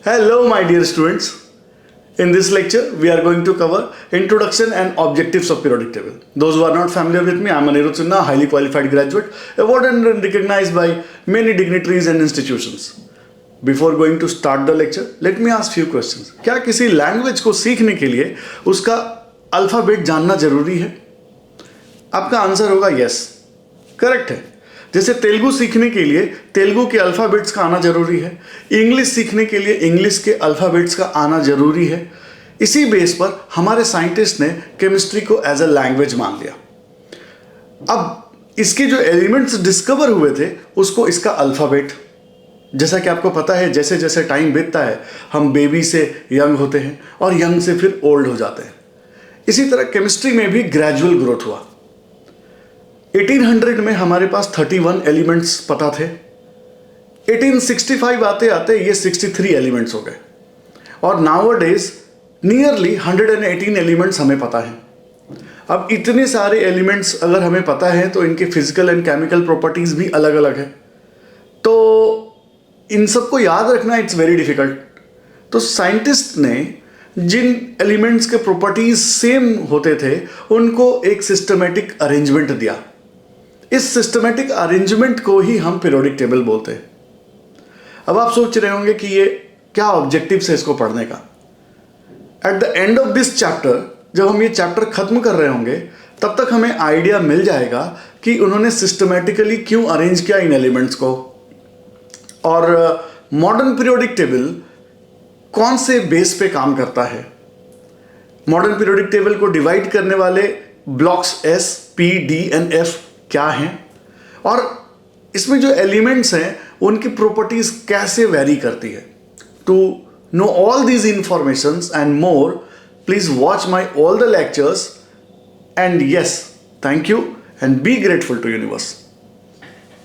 Hello, my dear students. In this lecture, we are going to cover introduction and objectives of periodic table. Those who are not familiar with me, I am Anirudh Sinha, highly qualified graduate, awarded and recognized by many dignitaries and institutions. Before going to start the lecture, let me ask few questions. क्या किसी language को सीखने के लिए उसका alphabet जानना जरूरी है? आपका आंसर होगा यस, करेक्ट है। जैसे तेलुगु सीखने के लिए तेलुगु के अल्फ़ाबेट्स का आना जरूरी है, इंग्लिश सीखने के लिए इंग्लिश के अल्फ़ाबेट्स का आना जरूरी है। इसी बेस पर हमारे साइंटिस्ट ने केमिस्ट्री को एज अ लैंग्वेज मान लिया। अब इसके जो एलिमेंट्स डिस्कवर हुए थे उसको इसका अल्फ़ाबेट, जैसा कि आपको पता है जैसे जैसे टाइम बीतता है हम बेबी से यंग होते हैं और यंग से फिर ओल्ड हो जाते हैं। इसी तरह केमिस्ट्री में भी ग्रेजुअल ग्रोथ हुआ। 1800 में हमारे पास 31 एलिमेंट्स पता थे। 1865 आते आते ये 63 एलिमेंट्स हो गए और नाउअडेज नियरली 118 एलिमेंट्स हमें पता है। अब इतने सारे एलिमेंट्स अगर हमें पता है तो इनके फिजिकल एंड केमिकल प्रॉपर्टीज भी अलग अलग है, तो इन सबको याद रखना इट्स वेरी डिफिकल्ट। तो साइंटिस्ट ने जिन एलिमेंट्स के प्रॉपर्टीज सेम होते थे उनको एक सिस्टमेटिक अरेंजमेंट दिया। इस सिस्टमेटिक अरेंजमेंट को ही हम पीरियोडिक टेबल बोलते हैं। अब आप सोच रहे होंगे कि ये क्या ऑब्जेक्टिव है इसको पढ़ने का। At the end of this chapter, जब हम ये चैप्टर खत्म कर रहे होंगे तब तक हमें आइडिया मिल जाएगा कि उन्होंने सिस्टमेटिकली क्यों अरेंज किया इन एलिमेंट्स को, और मॉडर्न पीरियोडिक टेबल कौन से बेस पे काम करता है। मॉडर्न पीरियोडिक टेबल को डिवाइड करने वाले blocks S, P, D and F क्या हैं, और इसमें जो एलिमेंट्स हैं उनकी प्रॉपर्टीज कैसे वेरी करती है। To know all these informations and more, please watch my all the lectures, and yes, thank you and be grateful to universe.